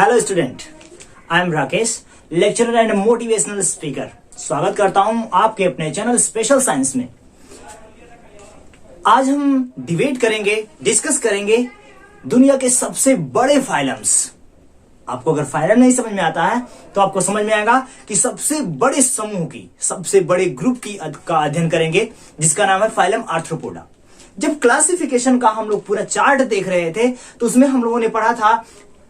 Hello student, I am Rakesh, lecturer and motivational speaker. स्वागत करता हूं आपके अपने चैनल स्पेशल साइंस में। आज हम डिबेट करेंगे, डिस्कस करेंगे दुनिया के सबसे बड़े फाइलम्स। आपको अगर फाइलम नहीं समझ में आता है तो आपको समझ में आएगा कि सबसे बड़े समूह की, सबसे बड़े ग्रुप की का अध्ययन करेंगे, जिसका नाम है फाइलम आर्थ्रोपोडा। जब क्लासिफिकेशन का हम लोग पूरा चार्ट देख रहे थे तो उसमें हम लोगों ने पढ़ा था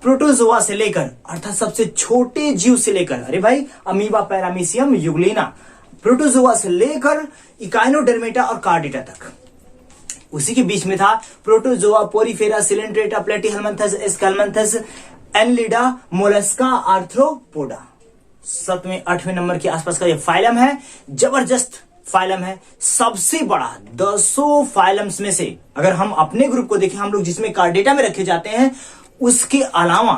प्रोटोजोआ से लेकर, अर्थात सबसे छोटे जीव से लेकर, अरे भाई, अमीबा, पैरामीशियम, यूग्लिना, प्रोटोजोआ से लेकर इकाइनोडर्मेटा और कार्डेटा तक। उसी के बीच में था Protozoa, Porifera, Coelenterata, Platyhelminthes, Aschelminthes, Annelida, Mollusca, Arthropoda. 7वें 8वें नंबर के आसपास का ये फाइलम है, जबरदस्त फाइलम है, सबसे बड़ा। 200 फाइलम्स में से अगर हम अपने ग्रुप को देखें, हम लोग जिसमें कार्डेटा में रखे जाते हैं, उसके अलावा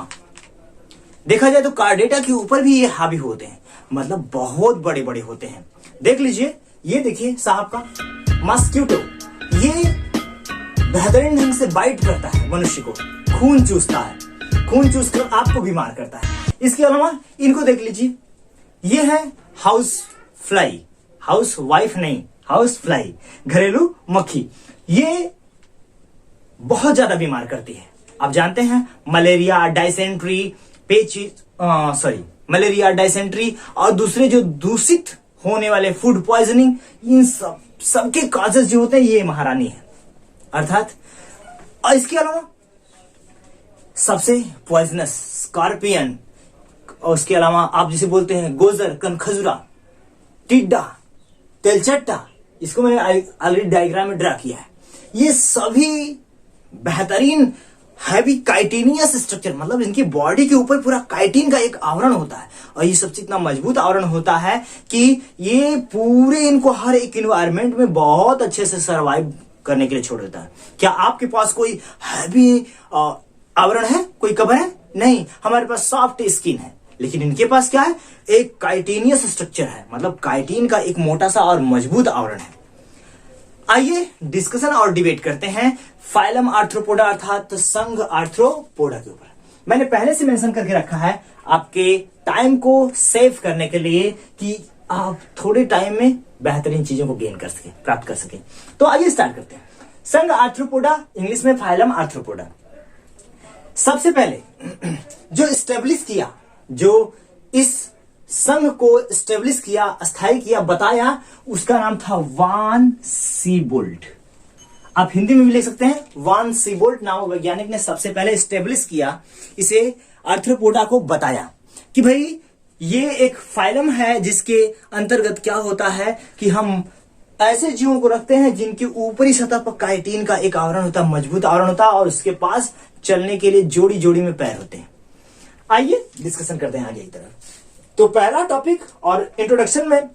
देखा जाए तो कार्डेटा के ऊपर भी ये हावी होते हैं, मतलब बहुत बड़े बड़े होते हैं। देख लीजिए, ये देखिए साहब का मस्क्यूटो, ये बेहतरीन ढंग से बाइट करता है मनुष्य को, खून चूसता है, खून चूस कर आपको बीमार करता है। इसके अलावा इनको देख लीजिए, ये है हाउस फ्लाई, हाउस वाइफ नहीं, हाउस फ्लाई, घरेलू मक्खी। ये बहुत ज्यादा बीमार करती है। आप जानते हैं मलेरिया, डायसेंट्री, मलेरिया, डायसेंट्री और दूसरे जो दूषित होने वाले फूड पॉइजनिंग, इन सबके काजेस जो होते हैं ये महारानी है अर्थात। और इसके अलावा सबसे पॉइजनस स्कॉर्पियन, और उसके अलावा आप जिसे बोलते हैं गोजर, कनखजुरा, टिड्डा, तेलचट्टा, इसको मैंने ऑलरेडी डायग्राम में ड्रा किया है। ये सभी बेहतरीन हैवी काइटिनियस स्ट्रक्चर, मतलब इनकी बॉडी के ऊपर पूरा काइटिन का एक आवरण होता है, और ये सबसे इतना मजबूत आवरण होता है कि ये पूरे इनको हर एक इन्वायरमेंट में बहुत अच्छे से सरवाइव करने के लिए छोड़ देता है। क्या आपके पास कोई हैवी आवरण है, कोई कवर है? नहीं, हमारे पास सॉफ्ट स्किन है, लेकिन इनके पास क्या है? एक काइटिनियस स्ट्रक्चर है, मतलब काइटिन का एक मोटा सा और मजबूत आवरण है। आइए डिस्कशन और डिबेट करते हैं फाइलम आर्थ्रोपोडा अर्थात संघ आर्थ्रोपोडा के ऊपर। मैंने पहले से मेंशन करके रखा है आपके टाइम को सेव करने के लिए, कि आप थोड़े टाइम में बेहतरीन चीजों को गेन कर सके, प्राप्त कर सके। तो आइए स्टार्ट करते हैं। संघ आर्थ्रोपोडा, इंग्लिश में फाइलम आर्थ्रोपोडा। सबसे पहले जो स्टेब्लिश किया, जो इस संघ को स्टेब्लिश किया, स्थायी किया, बताया, उसका नाम था वान सीबोल्ट। आप हिंदी में भी लिख सकते हैं, वान सीबोल्ट नामक वैज्ञानिक ने सबसे पहले स्टेब्लिश किया, इसे आर्थ्रोपोडा को बताया कि भाई ये एक फाइलम है जिसके अंतर्गत क्या होता है कि हम ऐसे जीवों को रखते हैं जिनकी ऊपरी सतह पर काइटिन का एक आवरण होता है, मजबूत आवरण होता है, और उसके पास चलने के लिए जोड़ी जोड़ी में पैर होते हैं। आइए डिस्कशन करते हैं आगे की तरफ। तो पहला टॉपिक और इंट्रोडक्शन में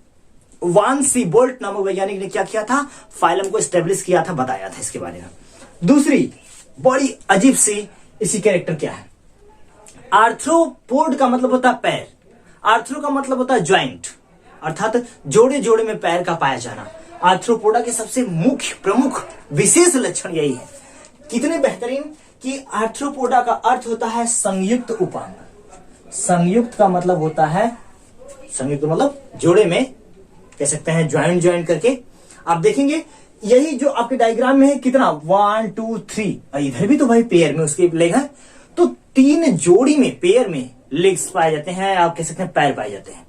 वान सीबोल्ट नामक वैज्ञानिक ने क्या किया था? फाइलम को स्टेब्लिश किया था, बताया था इसके बारे में। दूसरी बड़ी अजीब सी इसी कैरेक्टर क्या है? आर्थ्रोपोड का मतलब होता है पैर, आर्थ्रो का मतलब होता है ज्वाइंट, अर्थात जोड़े जोड़े में पैर का पाया जाना। आर्थ्रोपोडा के सबसे मुख्य प्रमुख विशेष लक्षण यही है। कितने बेहतरीन कि आर्थ्रोपोडा का अर्थ होता है संयुक्त उपांग। संयुक्त का मतलब होता है, संयुक्त मतलब जोड़े में, कह सकते हैं ज्वाइंट ज्वाइंट करके। आप देखेंगे यही जो आपके डायग्राम में है, कितना 1 2 3, इधर भी तो भाई पेयर में उसके लेग है, तो 3 जोड़ी में, पेयर में लेग्स पाए जाते हैं, आप कह सकते हैं पैर पाए जाते हैं।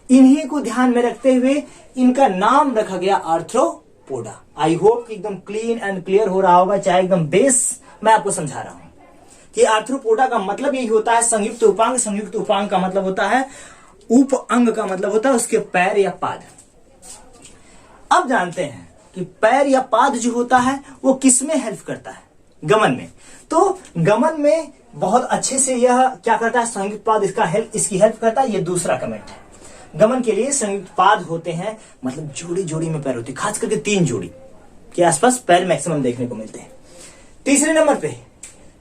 इन्हीं को ध्यान में रखते हुए इनका नाम रखा गया आर्थ्रोपोडा। आई होप कि एकदम क्लीन एंड क्लियर हो रहा होगा, चाहे एकदम बेस मैं आपको समझा रहा हूं कि आर्थ्रोपोडा का मतलब यही होता है संयुक्त उपांग। संयुक्त उपांग का मतलब होता है, उप अंग का मतलब होता है उसके पैर या पाद। अब जानते हैं कि पैर या पाद जो होता है वो किस में हेल्प करता है? गमन में। तो गमन में बहुत अच्छे से यह क्या करता है? संयुक्त पाद इसकी हेल्प करता है। ये दूसरा कमेंट है। गमन के लिए संयुक्त पाद होते हैं, मतलब जोड़ी जोड़ी में पैर होते हैं, खास करके 3 जोड़ी के आसपास पैर मैक्सिमम देखने को मिलते हैं। तीसरे नंबर पे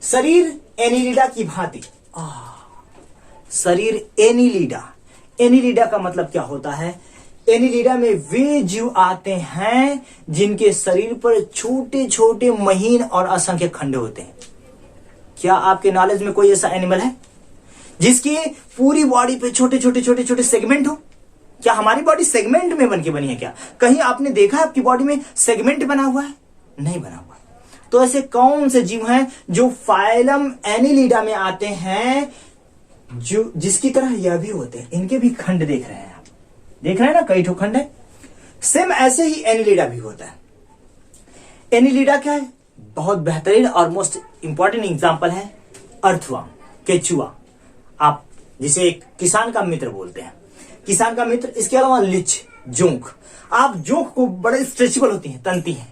शरीर एनिलिडा की भांति। शरीर एनिलिडा, एनिलिडा का मतलब क्या होता है? एनिलिडा में वे जीव आते हैं जिनके शरीर पर छोटे छोटे महीन और असंख्य खंड होते हैं। क्या आपके नॉलेज में कोई ऐसा एनिमल है जिसकी पूरी बॉडी पे छोटे छोटे छोटे छोटे सेगमेंट हो। क्या हमारी बॉडी सेगमेंट में बन के बनी है क्या? कहीं आपने देखा है आपकी बॉडी में सेगमेंट बना हुआ है? नहीं बना हुआ। तो ऐसे कौन से जीव हैं जो फाइलम एनिलिडा में आते हैं, जो जिसकी तरह यह भी होते हैं? इनके भी खंड देख रहे हैं आप, देख रहे हैं ना, कई ठो खंड है। सेम ऐसे ही एनिलिडा भी होता है। एनिलिडा क्या है? बहुत बेहतरीन और मोस्ट इंपॉर्टेंट एग्जांपल है अर्थवर्म, केचुआ। आप जिसे एक किसान का मित्र बोलते हैं, किसान का मित्र। इसके अलावा लिच, जोंक। आप जोंक को बड़े स्ट्रेचेबल होती हैं, तंती हैं,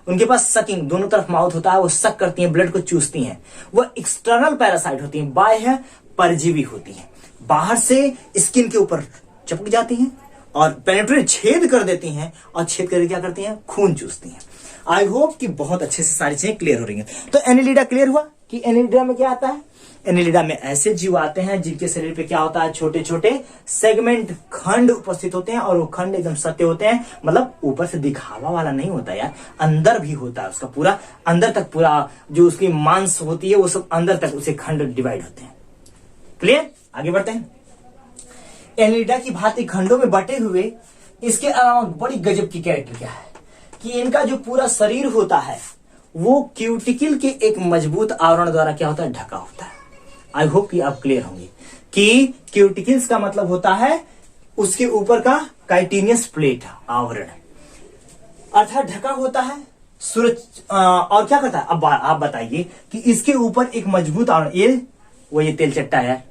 उनके पास सकिंग दोनों तरफ माउथ होता है, वो सक करती हैं, ब्लड को चूसती हैं। वो एक्सटर्नल पैरासाइट होती हैं, बाह्य परजीवी होती हैं। बाहर से स्किन के ऊपर चिपक जाती हैं और पेनिट्रेट छेद कर देती हैं, और छेद करके क्या करती हैं? खून चूसती हैं। आई होप कि बहुत अच्छे से सारी चीजें क्लियर हो रही हैं। तो एनिलिडा क्लियर हुआ कि एनिलिडा में क्या आता है। एनिलिडा में ऐसे जीव आते हैं जिनके शरीर पे क्या होता है? छोटे छोटे सेगमेंट, खंड उपस्थित होते हैं, और वो खंड एकदम सत्य होते हैं। मतलब ऊपर से दिखावा वाला नहीं होता यार, अंदर भी होता है उसका पूरा, अंदर तक पूरा जो उसकी मांस होती है वो सब अंदर तक उसे खंड डिवाइड होते हैं। क्लियर? आगे बढ़ते हैं। एनिलिडा की भांति खंडों में बटे हुए इसके अलावा बड़ी गजब की कैरेक्टर क्या है कि इनका जो पूरा शरीर होता है वो क्यूटिकल के एक मजबूत आवरण द्वारा क्या होता है? ढका होता है। आई होप कि आप क्लियर होंगे कि क्यूटिकल्स का मतलब होता है उसके ऊपर का काइटिनियस प्लेट, आवरण, अर्थात ढका होता है। सूरज और क्या करता है? अब आप बताइए कि इसके ऊपर एक मजबूत आवरण, ये तेल चट्टा है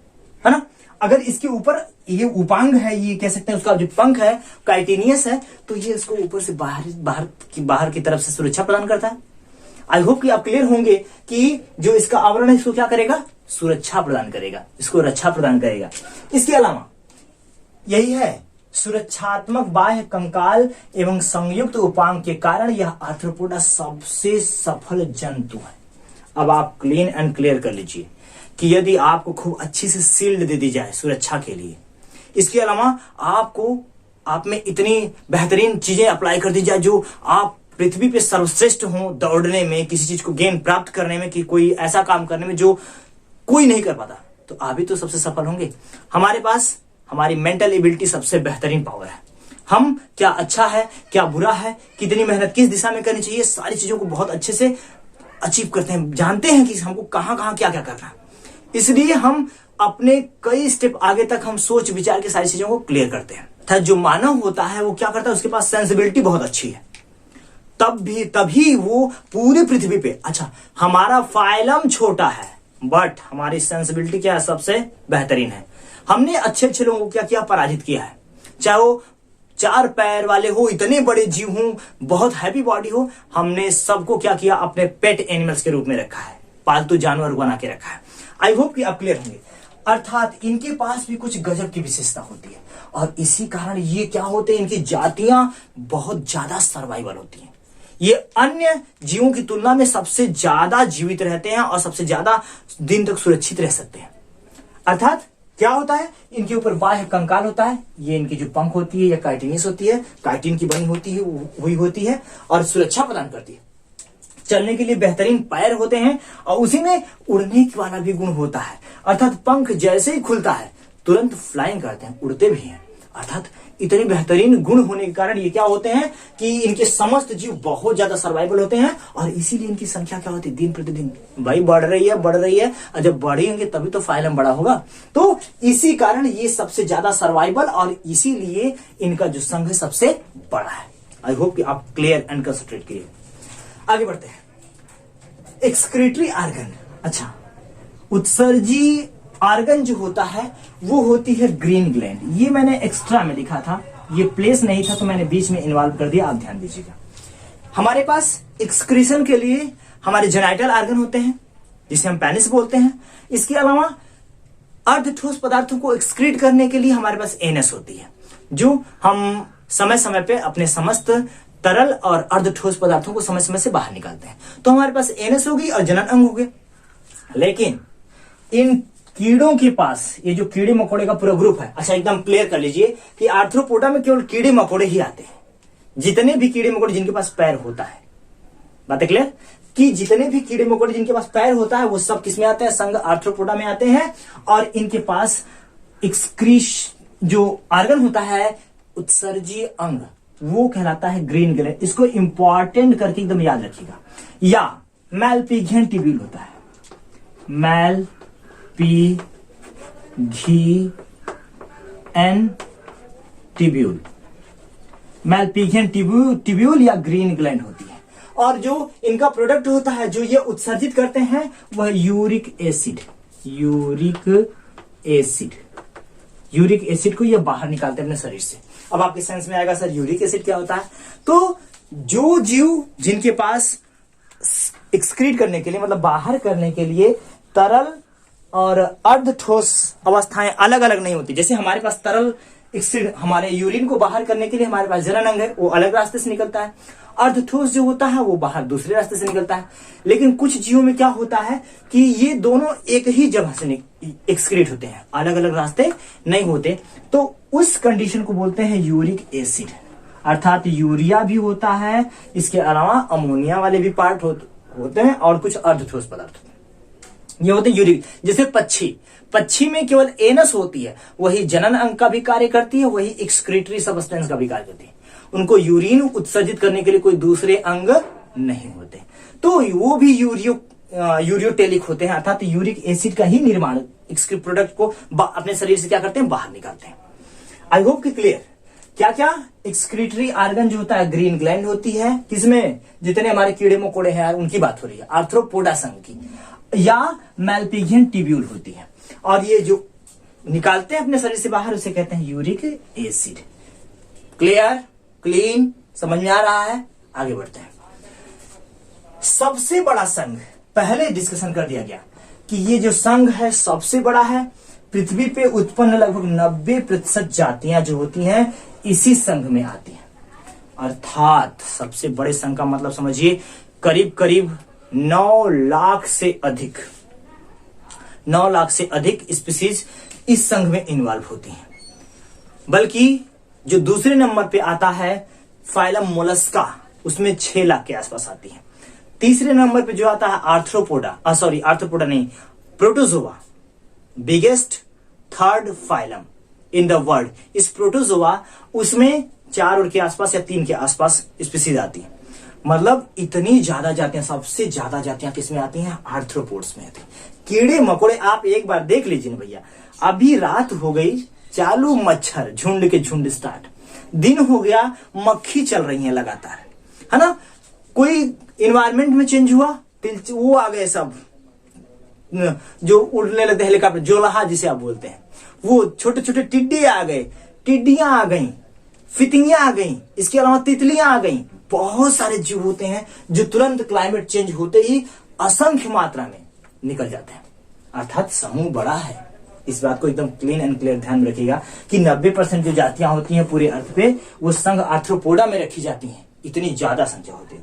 ना? अगर इसके ऊपर ये उपांग है, ये कह सकते हैं उसका जो पंख है काइटिनियस है, तो ये इसको ऊपर से बाहर की तरफ से सुरक्षा प्रदान करता है। आई होप कि आप क्लियर होंगे कि जो इसका आवरण है इसको क्या करेगा? सुरक्षा प्रदान करेगा, इसको रक्षा प्रदान करेगा। इसके अलावा यही है, सुरक्षात्मक बाह्य कंकाल एवं संयुक्त उपांग के कारण यह आर्थ्रोपोडा सबसे सफल जंतु है। अब आप क्लीन एंड क्लियर कर लीजिए कि यदि आपको खूब अच्छी से शील्ड दे दी जाए सुरक्षा के लिए, इसके अलावा आपको आप में इतनी बेहतरीन चीजें अप्लाई कर दी जाए जो आप पृथ्वी पे सर्वश्रेष्ठ हो दौड़ने में, किसी चीज को गेन प्राप्त करने में, कि कोई ऐसा काम करने में जो कोई नहीं कर पाता, तो आप भी तो सबसे सफल होंगे। हमारे पास हमारी मेंटल एबिलिटी सबसे बेहतरीन पावर है। हम क्या अच्छा है, क्या बुरा है, कितनी मेहनत किस दिशा में करनी चाहिए, सारी चीजों को बहुत अच्छे से अचीव करते हैं, जानते हैं कि हमको कहां कहां क्या क्या करना है। इसलिए हम अपने कई स्टेप आगे तक हम सोच विचार के सारी चीजों को क्लियर करते हैं। था जो मानव होता है वो क्या करता है? उसके पास सेंसिबिलिटी बहुत अच्छी है, तभी वो पूरी पृथ्वी पे, अच्छा हमारा फाइलम छोटा है बट हमारी सेंसिबिलिटी क्या है? सबसे बेहतरीन है। हमने अच्छे अच्छे लोगों को क्या किया? पराजित किया है। चाहे वो 4 पैर वाले हो, इतने बड़े जीव हो, बहुत हैवी बॉडी हो, हमने सबको क्या किया? अपने पेट एनिमल्स के रूप में रखा है, पालतू जानवर बना के रखा है। आई होप कि आप क्लियर होंगे। अर्थात इनके पास भी कुछ गजब की विशेषता होती है, और इसी कारण ये क्या होते हैं? इनकी जातियां बहुत ज्यादा सर्वाइवल होती हैं। ये अन्य जीवों की तुलना में सबसे ज्यादा जीवित रहते हैं और सबसे ज्यादा दिन तक सुरक्षित रह सकते हैं। अर्थात क्या होता है? इनके ऊपर बाह्य कंकाल होता है, ये इनकी जो पंख होती है या काइटिनिस होती है, काइटिन की बनी होती है, हुई होती है और सुरक्षा प्रदान करती है। चलने के लिए बेहतरीन पैर होते हैं, और उसी में उड़ने वाला भी गुण होता है। अर्थात पंख जैसे ही खुलता है तुरंत फ्लाइंग करते हैं, उड़ते भी हैं। अर्थात इतने बेहतरीन गुण होने के कारण ये क्या होते हैं कि इनके समस्त जीव बहुत ज्यादा सर्वाइवल होते हैं, और इसीलिए इनकी संख्या क्या होती है? दिन प्रतिदिन भाई बढ़ रही है, और जब बढ़ेंगे तभी तो फाइलम बड़ा होगा। तो इसी कारण ये सबसे ज्यादा सर्वाइवल, और इसीलिए इनका जो संघ है सबसे बड़ा है। आई होप कि आप क्लियर एंड कंसंट्रेट किए। आगे बढ़ते हैं। एक्सक्रीटरी आर्गन, अच्छा उत्सर्जी आर्गन जो होता है वो होती है ग्रीन ग्लैंड। ये मैंने एक्स्ट्रा में लिखा था, ये प्लेस नहीं था तो मैंने बीच में इन्वॉल्व कर दिया, आप ध्यान दीजिएगा। हमारे पास एक्सक्रीशन के लिए हमारे जेनाइटल आर्गन होते हैं जिसे हम पेनिस बोलते हैं। इसके अलावा अर्ध ठोस पदार्थों को एक्सक्रीट करने के लिए हमारे पास एनस होती है, जो हम समय समय पे अपने समस्त तरल और अर्ध ठोस पदार्थों को समय समय से बाहर निकालते हैं। तो हमारे पास एनस होगी और जनन अंग हो गए। लेकिन इन कीड़ों के पास ये जो कीड़े मकोड़े का पूरा ग्रुप है, अच्छा एकदम क्लियर कर लीजिए कि आर्थ्रोपोडा में केवल कीड़े मकोड़े ही आते हैं। जितने भी कीड़े मकोड़े जिनके पास पैर होता है, बात है क्लियर? कि जितने भी कीड़े मकोड़े जिनके पास पैर होता है वो सब किस में आते हैं, संघ आर्थ्रोपोडा में आते हैं। और इनके पास एक्सक्रीश जो ऑर्गन होता है, उत्सर्जीय अंग, वो कहलाता है ग्रीन ग्लैंड। इसको इंपॉर्टेंट करके एकदम याद रखिएगा। या मैलपिघियन ट्यूब्यूल होता है, मैलपिघियन ट्यूब्यूल, मैलपिघियन ट्यूब्यूल या ग्रीन ग्लैंड होती है। और जो इनका प्रोडक्ट होता है जो ये उत्सर्जित करते हैं वह यूरिक एसिड, यूरिक एसिड को ये बाहर निकालते हैं अपने शरीर से। अब आपके सेंस में आएगा सर यूरिक एसिड क्या होता है। तो जो जीव जिनके पास एक्सक्रीट करने के लिए मतलब बाहर करने के लिए तरल और अर्ध ठोस अवस्थाएं अलग अलग नहीं होती। जैसे हमारे पास तरल एक्सक्रीट, हमारे यूरिन को बाहर करने के लिए हमारे पास जनन अंग है, वो अलग रास्ते से निकलता है। अर्ध ठोस जो होता है वो बाहर दूसरे रास्ते से निकलता है। लेकिन कुछ जीवों में क्या होता है कि ये दोनों एक ही जगह से एक्सक्रीट होते हैं, अलग अलग रास्ते नहीं होते। तो उस कंडीशन को बोलते हैं यूरिक एसिड, अर्थात यूरिया भी होता है, इसके अलावा अमोनिया वाले भी पार्ट होते हैं और कुछ अर्ध ठोस पदार्थ होते हैं। ये होते हैं यूरिक। जैसे पक्षी में केवल एनस होती है, वही जनन अंग का भी कार्य करती है, वही एक्सक्रीटरी सबस्टेंस का भी कार्य करती है। उनको यूरिन उत्सर्जित करने के लिए कोई दूसरे अंग नहीं होते, तो वो भी यूरियोटेलिक होते हैं, अर्थात यूरिक एसिड का ही निर्माण एक्सक्रीट प्रोडक्ट को अपने शरीर से क्या करते हैं, बाहर निकालते हैं। आई होप कि क्लियर। क्या क्या एक्सक्रीटरी ऑर्गन जो होता है ग्रीन ग्लैंड होती है, किसमें, जितने हमारे कीड़े मकोड़े हैं उनकी बात हो रही है, आर्थ्रोपोडा संघ की, या मैलपिघियन ट्यूब्यूल होती है। और ये जो निकालते हैं अपने शरीर से बाहर उसे कहते हैं यूरिक एसिड। क्लियर, क्लीन, समझ में आ रहा है। आगे बढ़ते हैं। सबसे बड़ा संघ पहले डिस्कशन कर दिया गया कि ये जो संघ है सबसे बड़ा है। पृथ्वी पे उत्पन्न लगभग 90% जातियां जो होती हैं इसी संघ में आती हैं। अर्थात सबसे बड़े संघ का मतलब समझिए करीब करीब 9 लाख से अधिक स्पीसीज इस संघ में इन्वॉल्व होती हैं। बल्कि जो दूसरे नंबर पे आता है फाइलम मोलस्का, उसमें 6 लाख के आसपास आती है। तीसरे नंबर पे जो आता है आर्थ्रोपोडा नहीं, protozoa, biggest third phylum in the world. इस प्रोटोजोआ उसमें 4 और के आसपास या 3 के आसपास स्पीसीज आती है। मतलब इतनी ज्यादा जातियां, सबसे ज्यादा जातियां किसमें आती हैं, आर्थ्रोपोड्स में आती हैं। कीड़े मकोड़े आप एक बार देख लीजिए भैया, अभी रात हो गई, चालू मच्छर झुंड के झुंड स्टार्ट, दिन हो गया, मक्खी चल रही है लगातार, है ना। कोई इन्वायरमेंट में चेंज हुआ, वो आ गए सब जो उड़ने लगते हेलीकॉप्टर, जोलहा जिसे आप बोलते हैं, वो छोटे छोटे टिड्डे आ गए, टिड्डियां आ गई, फितिंगियां आ गई, इसके अलावा तितलियां आ गई। बहुत सारे जीव होते हैं जो तुरंत क्लाइमेट चेंज होते ही असंख्य मात्रा में निकल जाते हैं। अर्थात समूह बड़ा है। इस बात को एकदम क्लीन एंड क्लियर ध्यान में रखिएगा कि 90% जो जातियां होती हैं पूरे अर्थ पे वो संघ आर्थ्रोपोडा में रखी जाती हैं। इतनी ज्यादा संख्या होती है।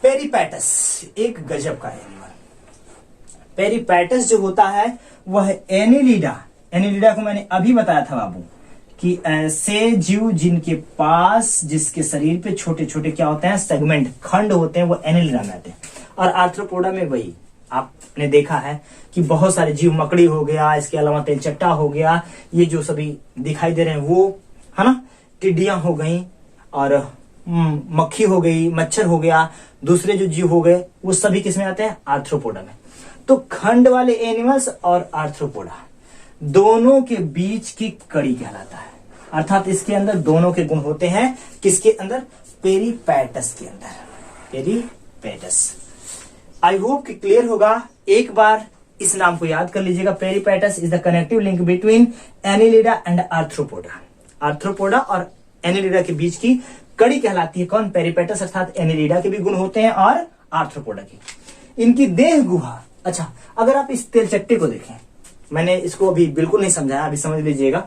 पेरिपैटस एक गजब का एनिमल। पेरिपैटस जो होता है वह एनिलिडा को मैंने अभी बताया था बाबू कि ऐसे जीव जिसके शरीर पे छोटे छोटे क्या होते हैं, सेगमेंट, खंड होते हैं, वो एनिलिडा में आते हैं। और आर्थ्रोपोडा में वही आपने देखा है कि बहुत सारे जीव, मकड़ी हो गया, इसके अलावा तेलचट्टा हो गया, ये जो सभी दिखाई दे रहे हैं वो, है ना, टिड्डियां हो गई और मक्खी हो गई, मच्छर हो गया, दूसरे जो जीव हो गए, वो सभी किसमें आते हैं, आर्थ्रोपोडा में। तो खंड वाले एनिमल्स और आर्थ्रोपोडा दोनों के बीच की कड़ी कहलाता है। अर्थात इसके अंदर दोनों के गुण होते हैं। किसके अंदर, पेरिपैटस के अंदर, पेरिपैटस। आई होप कि क्लियर होगा। एक बार इस नाम को याद कर लीजिएगा, Peripatus is the connective link between Annelida and Arthropoda. Arthropoda और एनिलिडा के बीच की कड़ी कहलाती है कौन, पेरिपैटस। अर्थात एनिलिडा के भी गुण होते हैं और आर्थ्रोपोडा के। इनकी देह गुहा, अच्छा अगर आप इस तेलचट्टे को देखें, मैंने इसको अभी बिल्कुल नहीं समझाया, अभी समझ लीजिएगा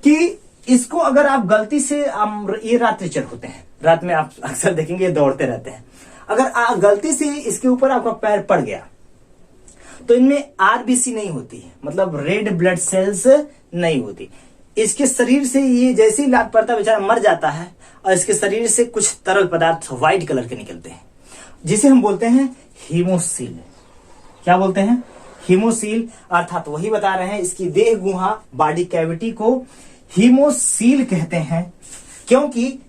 कि इसको अगर आप गलती से, ये रात्रिचर होते हैं, रात में आप अक्सर देखेंगे ये दौड़ते रहते हैं, अगर आप गलती से इसके ऊपर आपका पैर पड़ गया तो इनमें आरबीसी नहीं होती है, मतलब रेड ब्लड सेल्स नहीं होती। इसके शरीर से ये जैसे ही लात पड़ता बेचारा मर जाता है और इसके शरीर से कुछ तरल पदार्थ व्हाइट कलर के निकलते हैं जिसे हम बोलते हैं हीमोसील। क्या बोलते हैं? हीमोसील। अर्थात वही बता रहे हैं, इसकी देह गुहा बॉडी कैविटी को हीमोसील कहते हैं, क्योंकि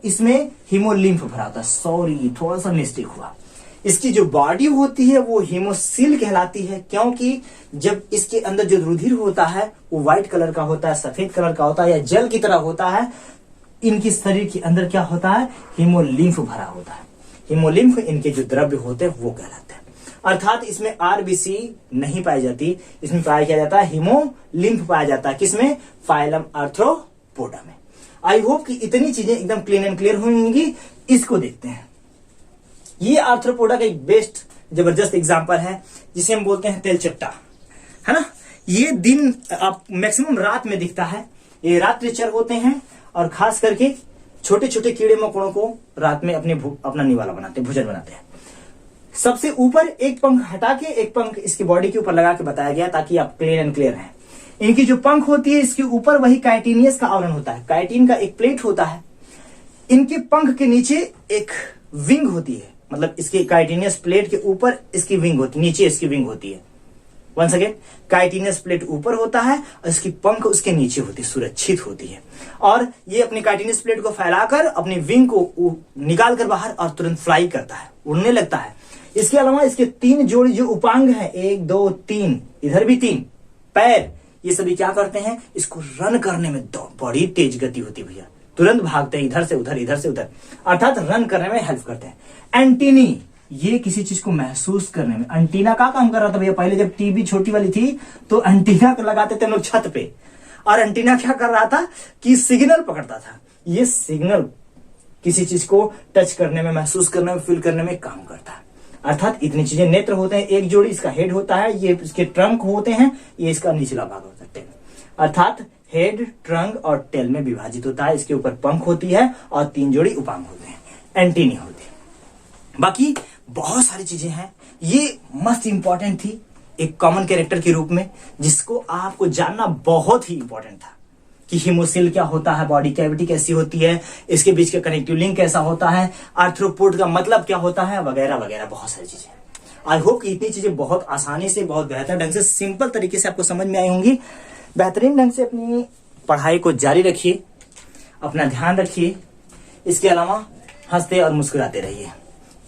इसमें हीमोलिम्फ भरा होता है। सॉरी, थोड़ा सा मिस्टेक हुआ। इसकी जो बॉडी होती है वो हीमोसील कहलाती है, क्योंकि जब इसके अंदर जो रुधिर होता है वो व्हाइट कलर का होता है, सफेद कलर का होता है या जल की तरह होता है। इनकी शरीर के अंदर क्या होता है? हीमोलिम्फ भरा होता है। हीमोलिम्फ इनके जो द्रव्य होते हैं वो कहलाते हैं। अर्थात इसमें आरबीसी नहीं पाई जाती, इसमें पाया क्या जाता है? हीमोलिम्फ पाया जाता है। किसमें? फाइलम आर्थ्रोपोडा में। आई होप कि इतनी चीजें एकदम क्लीन एंड क्लियर होंगी। इसको देखते हैं। ये आर्थ्रोपोडा का एक बेस्ट जबरदस्त एग्जांपल है, जिसे हम बोलते हैं तेलचट्टा, है ना। ये दिन आप मैक्सिमम रात में दिखता है। ये रात्रिचर होते हैं और खास करके छोटे छोटे कीड़े मकोड़ों को रात में अपना निवाला बनाते हैं, भोजन बनाते हैं। सबसे ऊपर एक पंख हटा के एक पंख इसकी बॉडी के ऊपर लगा के बताया गया, ताकि आप क्लियर एंड क्लियर हैं। इनकी जो पंख होती है इसके ऊपर वही काइटिनियस का आवरण होता है। काइटिन का एक प्लेट होता है। इनके पंख के नीचे एक विंग होती है, मतलब इसके काइटिनियस प्लेट के ऊपर इसकी विंग होती है, नीचे इसकी विंग होती है। वंस अगेन, काइटिनियस प्लेट ऊपर होता है और इसकी पंख उसके नीचे होती है, सुरक्षित होती है। और ये अपनी काइटिनियस प्लेट को फैलाकर अपनी विंग को निकाल कर बाहर और तुरंत फ्लाई करता है, उड़ने लगता है। इसके अलावा इसके 3 जोड़ी जो उपांग है, 1 2 3, इधर भी 3 पैर, ये सभी क्या करते हैं? इसको रन करने में बड़ी तेज गति होती है भैया, तुरंत भागते हैं इधर से उधर, इधर से उधर, अर्थात रन करने में हेल्प करते हैं। एंटीनी, ये किसी चीज को महसूस करने में। एंटीना का काम कर रहा था भैया, पहले जब टीवी छोटी वाली थी तो एंटीना को लगाते थे हम लोग छत पे, और एंटीना क्या कर रहा था कि सिग्नल पकड़ता था। ये सिग्नल किसी चीज को टच करने में, महसूस करने में, फील करने में काम करता है। अर्थात इतनी चीजें। नेत्र होते हैं, एक जोड़ी इसका हेड होता है, ये इसके ट्रंक होते हैं, ये इसका निचला भाग होता है, टेल। अर्थात हेड, ट्रंक और टेल में विभाजित होता है। इसके ऊपर पंख होती है और 3 जोड़ी उपांग होते हैं, एंटीनी होती है। बाकी बहुत सारी चीजें हैं। ये मस्ट इंपॉर्टेंट थी एक कॉमन कैरेक्टर के रूप में, जिसको आपको जानना बहुत ही इंपॉर्टेंट था कि हीमोसील क्या होता है, बॉडी कैविटी कैसी होती है, इसके बीच का कनेक्टिव लिंक कैसा होता है, आर्थ्रोपोड का मतलब क्या होता है, वगैरह वगैरह बहुत सारी चीजें। आई होप कि इतनी चीजें बहुत आसानी से, बहुत बेहतर ढंग से, सिंपल तरीके से आपको समझ में आई होंगी। बेहतरीन ढंग से अपनी पढ़ाई को जारी रखिए, अपना ध्यान रखिए। इसके अलावा हंसते और मुस्कुराते रहिए।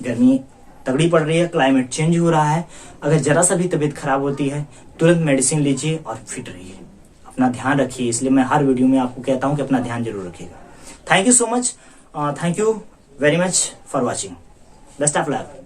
गर्मी तगड़ी पड़ रही है, क्लाइमेट चेंज हो रहा है। अगर जरा सा भी तबीयत खराब होती है तुरंत मेडिसिन लीजिए और फिट रहिए, अपना ध्यान रखिए। इसलिए मैं हर वीडियो में आपको कहता हूं कि अपना ध्यान जरूर रखिएगा। Thank you so much, thank you very much for watching. Best of luck.